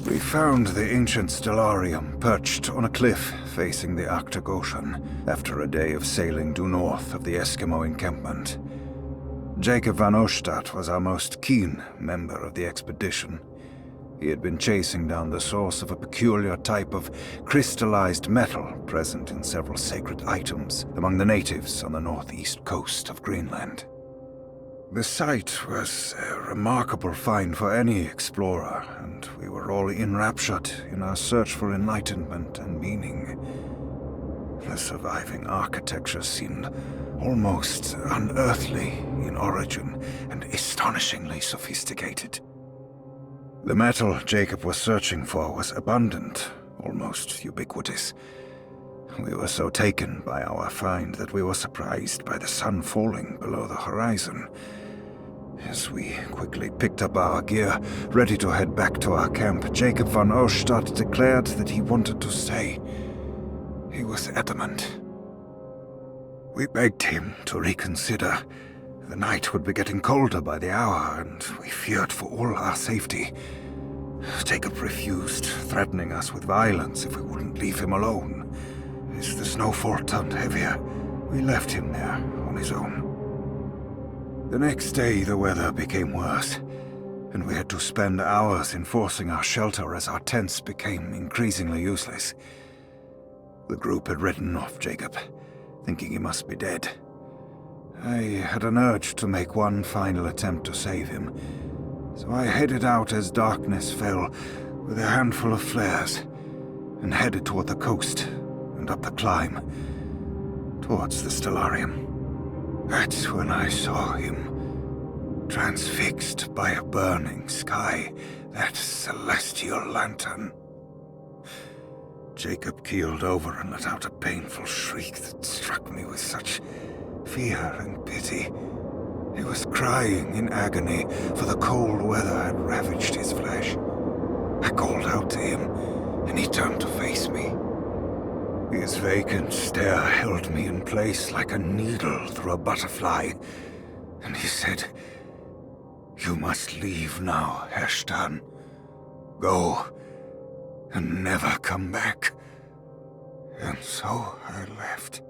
We found the ancient stellarium perched on a cliff facing the Arctic Ocean after a day of sailing due north of the Eskimo encampment. Jacob van Oostad was our most keen member of the expedition. He had been chasing down the source of a peculiar type of crystallized metal present in several sacred items among the natives on the northeast coast of Greenland. The site was a remarkable find for any explorer, and we were all enraptured in our search for enlightenment and meaning. The surviving architecture seemed almost unearthly in origin and astonishingly sophisticated. The metal Jacob was searching for was abundant, almost ubiquitous. We were so taken by our find that we were surprised by the sun falling below the horizon. As we quickly picked up our gear, ready to head back to our camp, Jacob van Oostad declared that he wanted to stay. He was adamant. We begged him to reconsider. The night would be getting colder by the hour, and we feared for all our safety. Jacob refused, threatening us with violence if we wouldn't leave him alone. As the snowfall turned heavier, we left him there on his own. The next day, the weather became worse, and we had to spend hours enforcing our shelter as our tents became increasingly useless. The group had written off Jacob, thinking he must be dead. I had an urge to make one final attempt to save him, so I headed out as darkness fell with a handful of flares and headed toward the coast and up the climb towards the stellarium. That's when I saw him, transfixed by a burning sky, that celestial lantern. Jacob keeled over and let out a painful shriek that struck me with such fear and pity. He was crying in agony, for the cold weather had ravaged his flesh. I called out to him, and he turned to face me. His vacant stare held me in place like a needle through a butterfly, and he said, "You must leave now, Herstan. Go, and never come back." And so I left.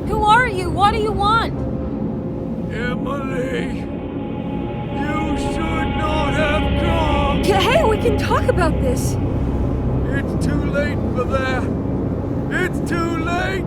Who are you? What do you want? Emily, you should not have come. Hey, we can talk about this. It's too late for that. It's too late.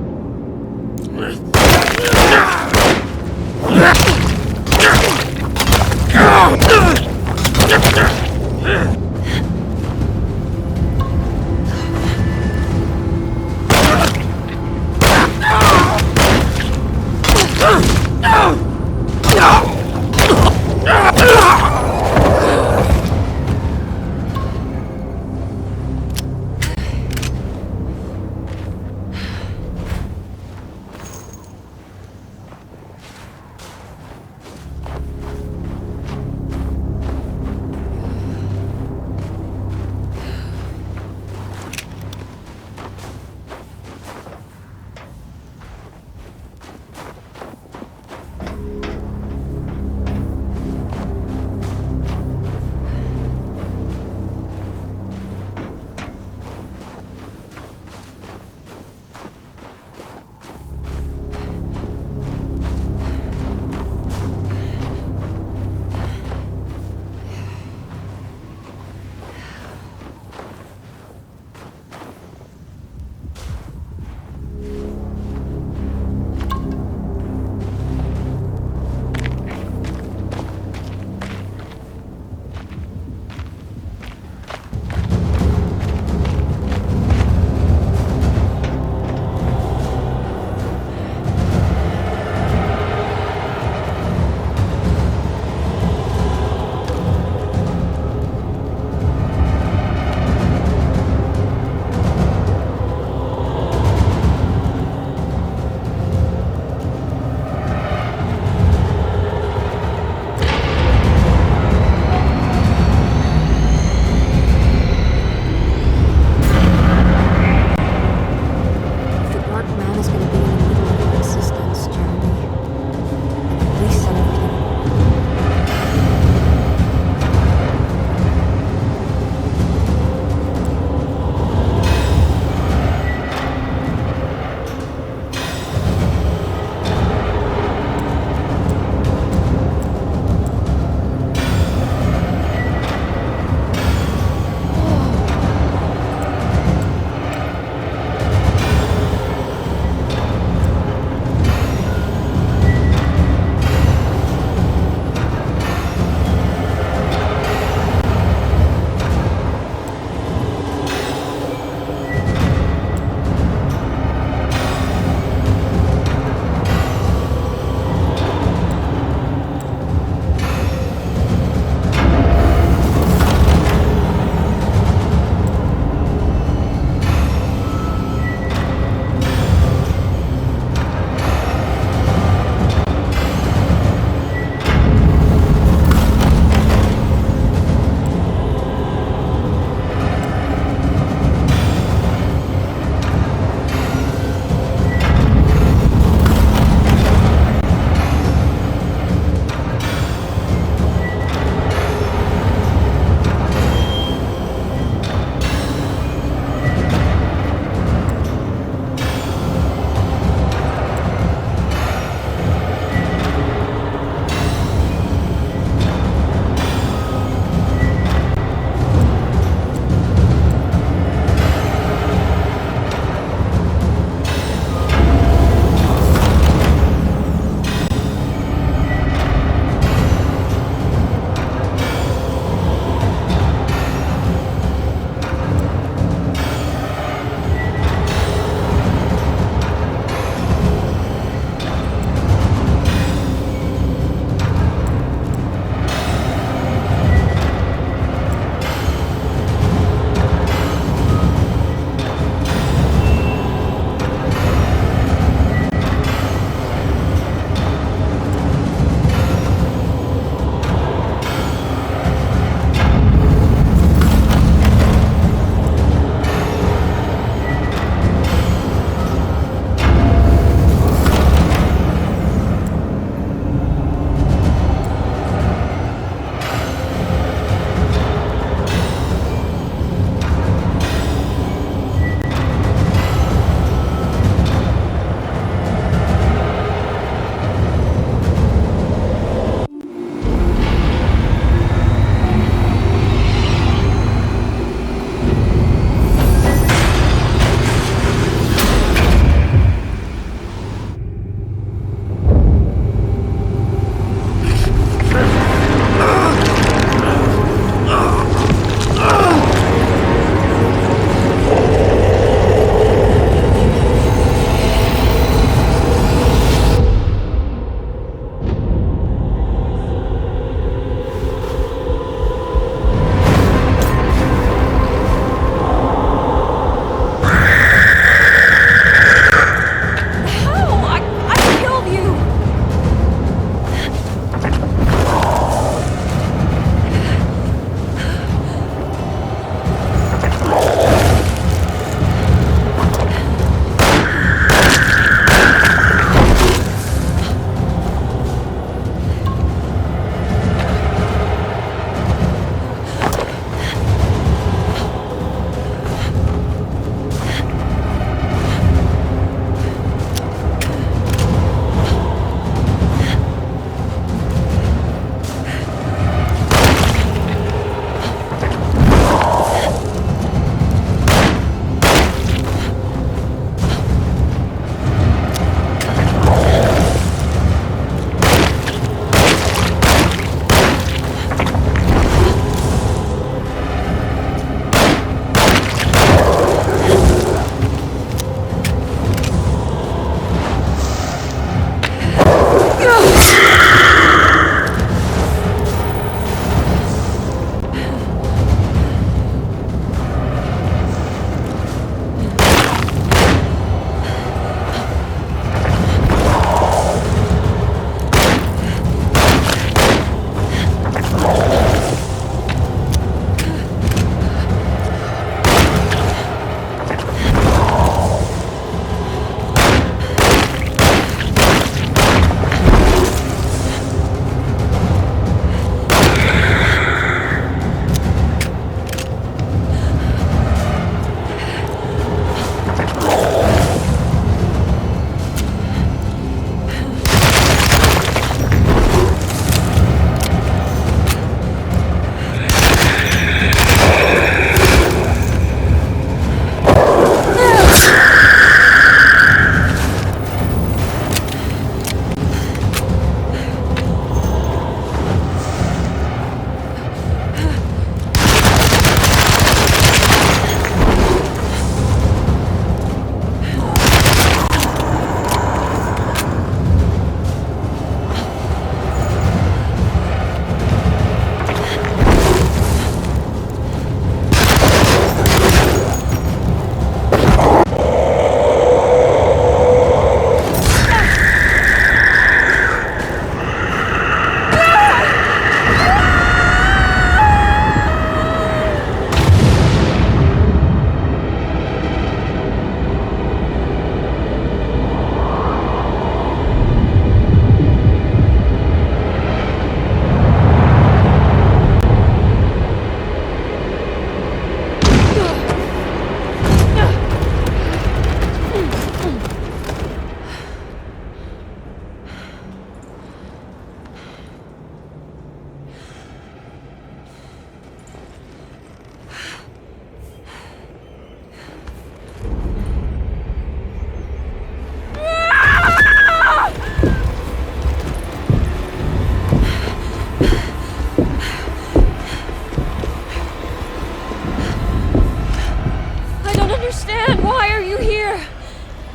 understand. Why are you here?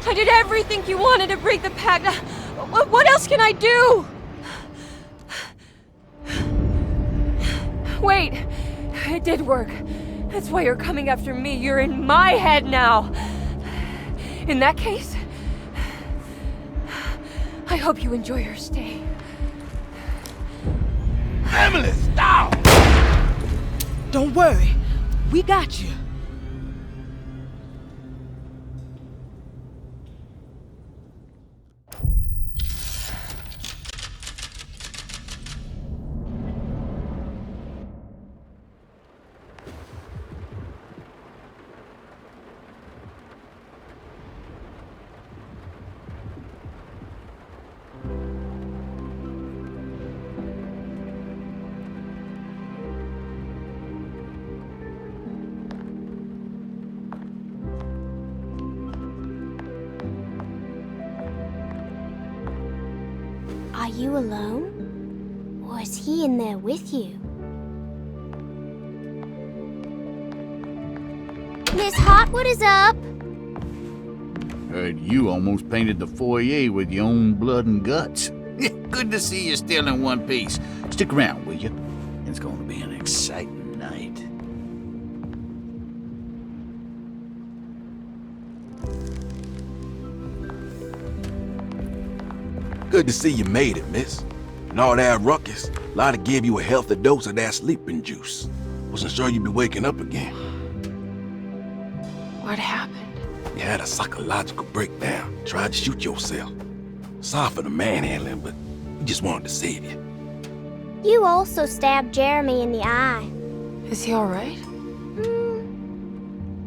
I did everything you wanted to break the pact. What else can I do? Wait, it did work. That's why you're coming after me. You're in my head now. In that case, I hope you enjoy your stay. Emily, stop! Don't worry, we got you. Are you alone? Or is he in there with you? Miss Hotwood is up! Heard you almost painted the foyer with your own blood and guts. Good to see you still in one piece. Stick around, will you? It's going to be an exciting night. Good to see you made it, miss. And all that ruckus, Lotta gave you a healthy dose of that sleeping juice. Wasn't sure you'd be waking up again. What happened? You had a psychological breakdown. Tried to shoot yourself. Sorry for the manhandling, but we just wanted to save you. You also stabbed Jeremy in the eye. Is he alright?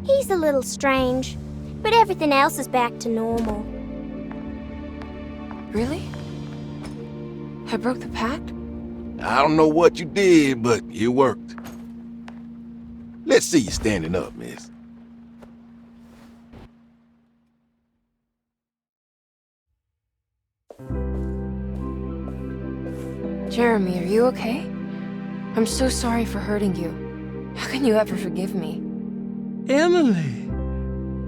He's a little strange, but everything else is back to normal. Really? I broke the pact? I don't know what you did, but it worked. Let's see you standing up, miss. Jeremy, are you okay? I'm so sorry for hurting you. How can you ever forgive me? Emily,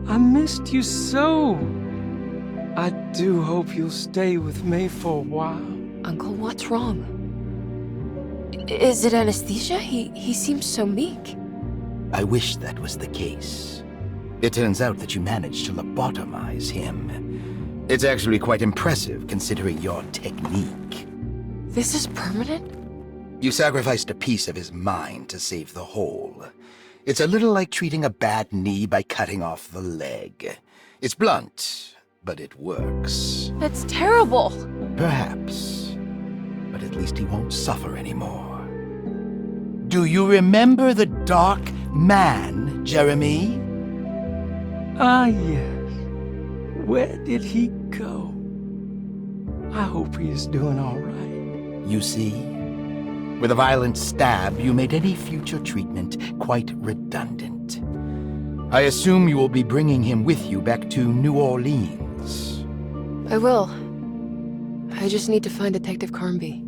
I missed you so. I do hope you'll stay with me for a while. Uncle, what's wrong? Is it anesthesia? He seems so meek. I wish that was the case. It turns out that you managed to lobotomize him. It's actually quite impressive considering your technique. This is permanent? You sacrificed a piece of his mind to save the whole. It's a little like treating a bad knee by cutting off the leg. It's blunt, but it works. That's terrible. Perhaps. But at least he won't suffer anymore. Do you remember the Dark Man, Jeremy? Ah, yes. Where did he go? I hope he is doing all right. You see? With a violent stab, you made any future treatment quite redundant. I assume you will be bringing him with you back to New Orleans. I will. I just need to find Detective Carnby.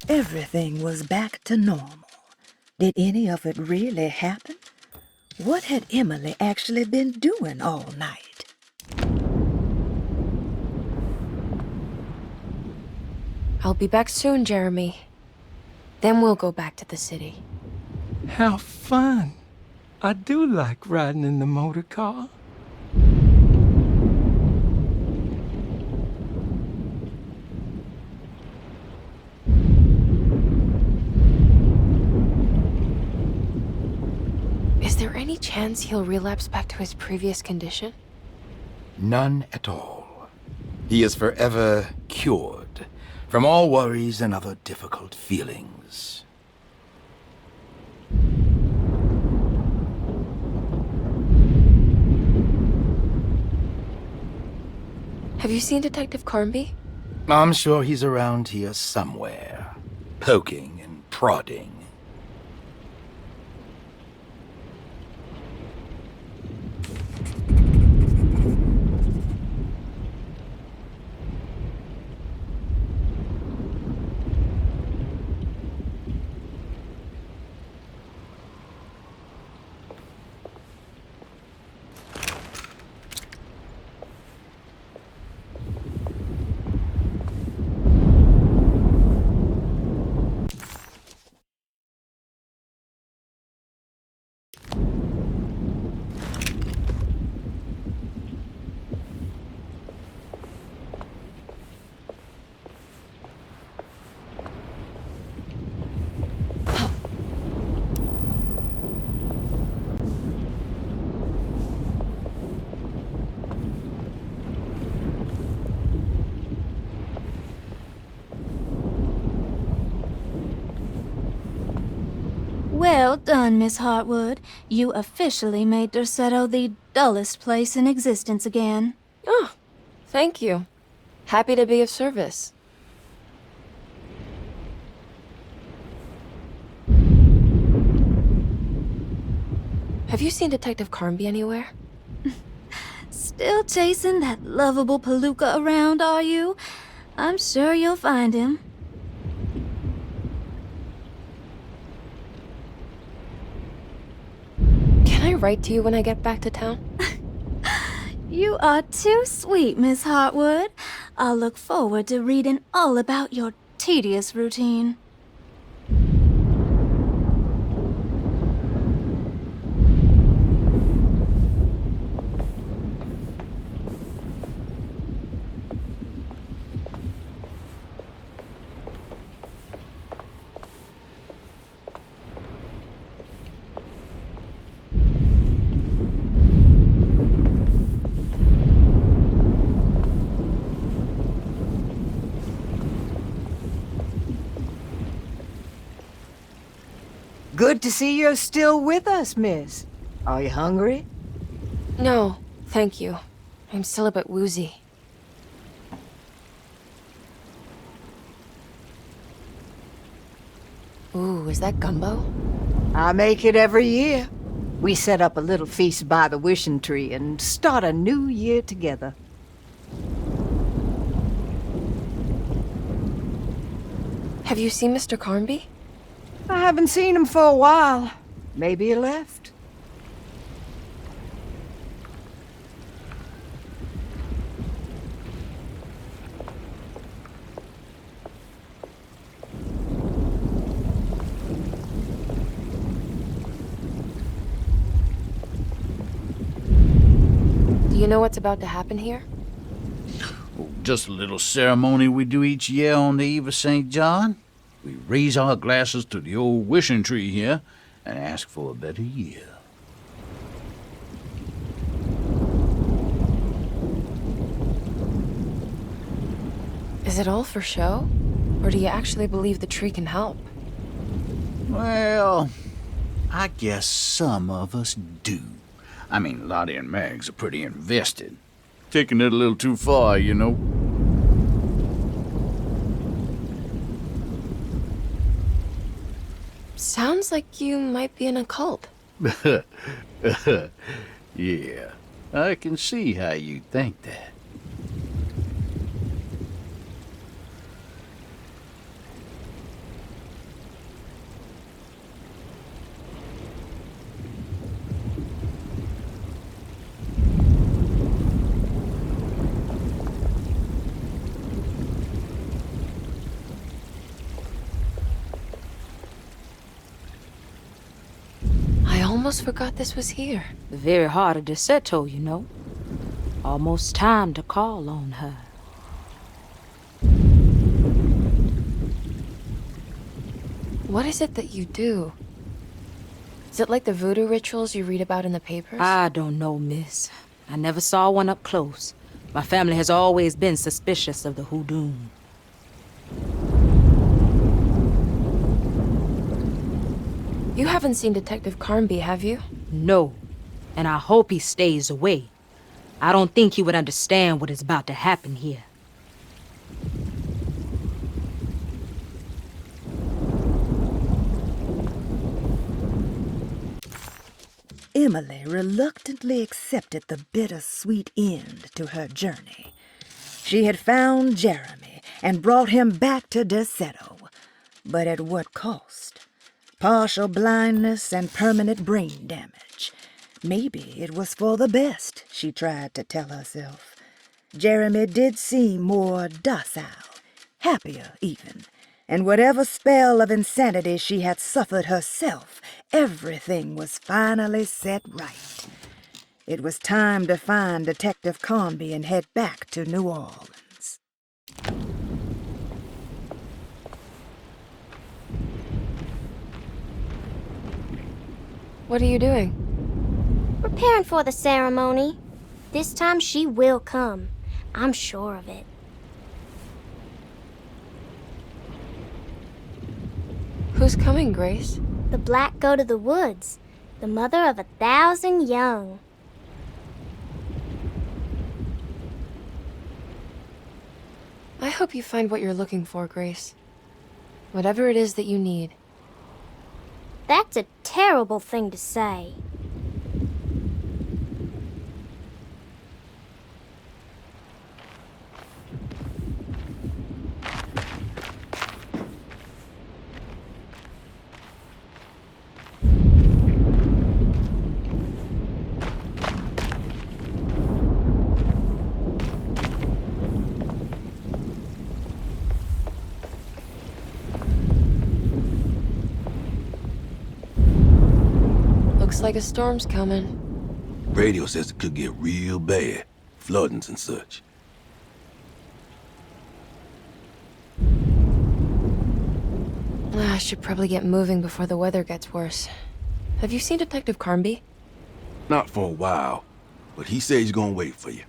Everything was back to normal. Did any of it really happen? What had Emily actually been doing all night? I'll be back soon, Jeremy. Then we'll go back to the city. How fun. I do like riding in the motor car. Is there any chance he'll relapse back to his previous condition? None at all. He is forever cured from all worries and other difficult feelings. Have you seen Detective Carnby? I'm sure he's around here somewhere, poking and prodding. done, Miss Hartwood. You officially made Derceto the dullest place in existence again. Oh, thank you. Happy to be of service. Have you seen Detective Carnby anywhere? Still chasing that lovable palooka around, are you? I'm sure you'll find him. Can I write to you when I get back to town? You are too sweet, Miss Hartwood. I'll look forward to reading all about your tedious routine. Good to see you're still with us, miss. Are you hungry? No, thank you. I'm still a bit woozy. Ooh, is that gumbo? I make it every year. We set up a little feast by the wishing tree and start a new year together. Have you seen Mr. Carnby? I haven't seen him for a while. Maybe he left. Do you know what's about to happen here? Just a little ceremony we do each year on the eve of St. John. We raise our glasses to the old wishing tree here and ask for a better year. Is it all for show? Or do you actually believe the tree can help? Well, I guess some of us do. I mean, Lottie and Mags are pretty invested. Taking it a little too far, you know. Sounds like you might be in a cult. Yeah, I can see how you think that. I almost forgot this was here. The very heart of Derceto, you know. Almost time to call on her. What is it that you do? Is it like the voodoo rituals you read about in the papers? I don't know, miss. I never saw one up close. My family has always been suspicious of the hoodoo. You haven't seen Detective Carnby, have you? No, and I hope he stays away. I don't think he would understand what is about to happen here. Emily reluctantly accepted the bittersweet end to her journey. She had found Jeremy and brought him back to Derceto, but at what cost? Partial blindness and permanent brain damage. Maybe it was for the best, she tried to tell herself. Jeremy did seem more docile, happier even, and whatever spell of insanity she had suffered herself, everything was finally set right. It was time to find Detective Carnby and head back to New Orleans. What are you doing? Preparing for the ceremony. This time she will come. I'm sure of it. Who's coming, Grace? The black go to the woods, the mother of 1,000 young. I hope you find what you're looking for, Grace. Whatever it is that you need. That's a terrible thing to say. Looks like a storm's coming. Radio says it could get real bad. Floodings and such. I should probably get moving before the weather gets worse. Have you seen Detective Carnby? Not for a while, but he says he's gonna wait for you.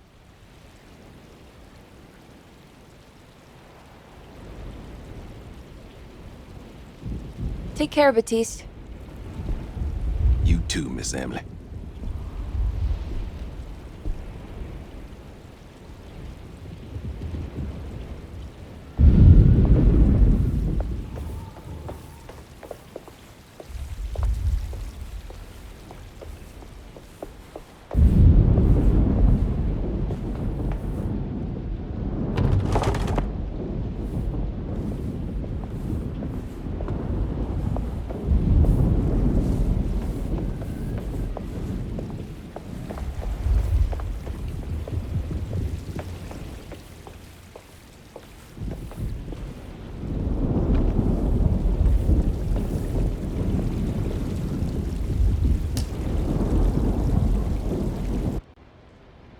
Take care, Batiste. You too, Miss Emily.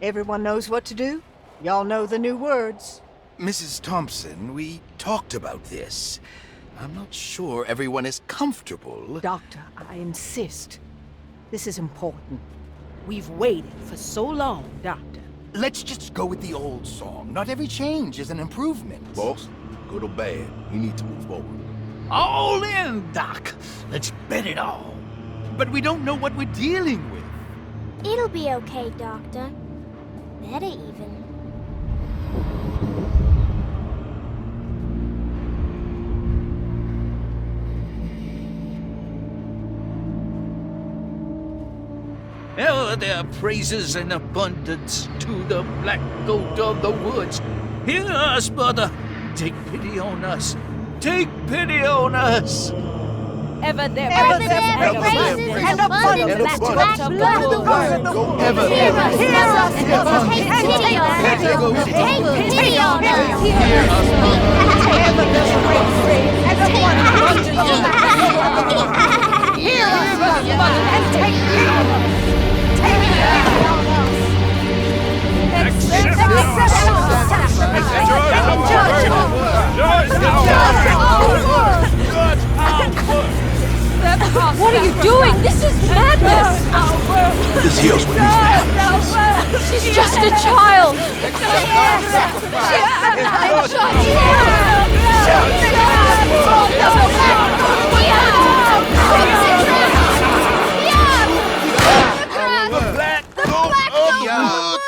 Everyone knows what to do? Y'all know the new words. Mrs. Thompson, we talked about this. I'm not sure everyone is comfortable. Doctor, I insist. This is important. We've waited for so long, Doctor. Let's just go with the old song. Not every change is an improvement. Boss, good or bad, we need to move forward. All in, Doc. Let's bet it all. But we don't know what we're dealing with. It'll be okay, Doctor. Better even. Oh, there are praises in abundance to the black goat of the woods. Hear us, mother. Take pity on us. Take pity on us. Ever there praises and abundance to black blood of the woods. Ever Hear us, mother, and take pity on us. Take pity on us. Hear us, mother. Ever there's a great praise and abundance to Hear us, mother, and take pity on us. Take pity on us. Accept our What are you doing? This is madness! This here's what needs to happen. She's just a child!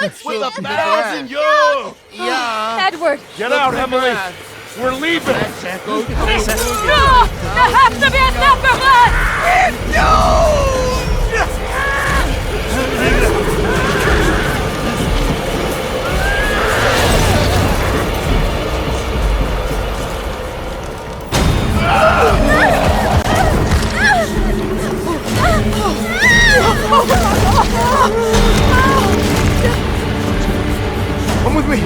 With 1,000 young! Edward! Get out, Emily! We're leaving! No! There has to be enough of us! Come with me!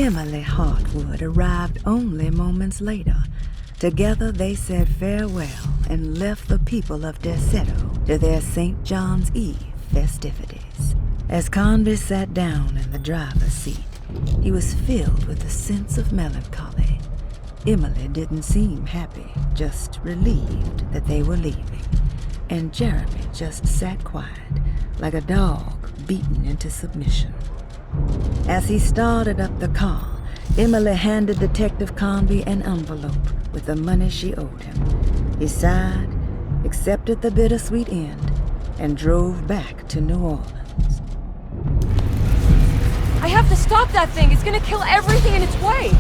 Emily Hartwood arrived only moments later. Together they said farewell and left the people of Derceto to their St. John's Eve festivities. As Conby sat down in the driver's seat, he was filled with a sense of melancholy. Emily didn't seem happy, just relieved that they were leaving. And Jeremy just sat quiet, like a dog beaten into submission. As he started up the car, Emily handed Detective Conby an envelope with the money she owed him. He sighed, accepted the bittersweet end, and drove back to New Orleans. I have to stop that thing. It's gonna kill everything in its way.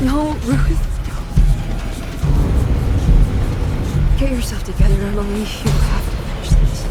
No, Ruth. Get yourself together, Emily. You have to finish this.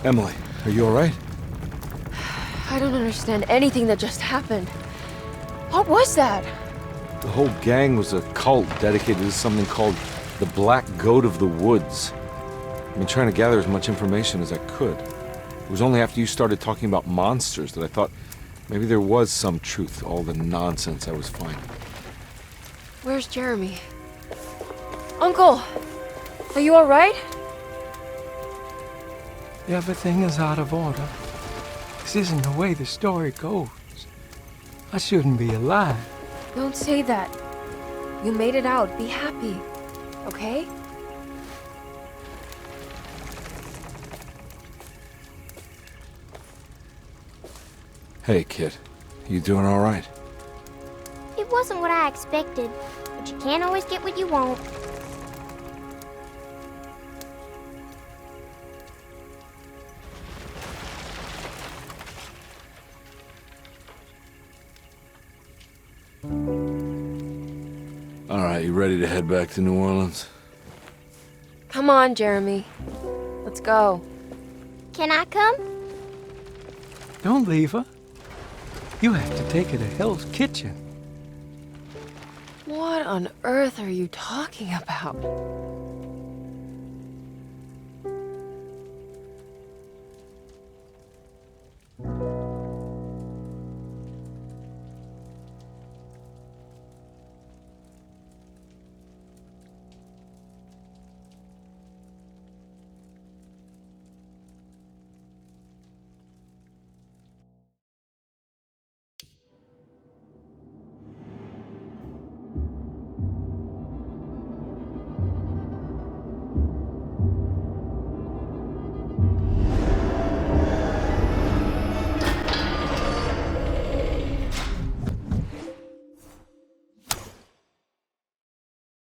Emily, are you alright? I don't understand anything that just happened. What was that? The whole gang was a cult dedicated to something called the Black Goat of the Woods. I've been trying to gather as much information as I could. It was only after you started talking about monsters that I thought maybe there was some truth to all the nonsense I was finding. Where's Jeremy? Uncle! Are you alright? Everything is out of order. This isn't the way the story goes. I shouldn't be alive. Don't say that. You made it out. Be happy. Okay? Hey, kid. You doing alright? It wasn't what I expected, but you can't always get what you want. Alright, you ready to head back to New Orleans? Come on, Jeremy. Let's go. Can I come? Don't leave her. You have to take her to Hell's Kitchen. What on earth are you talking about?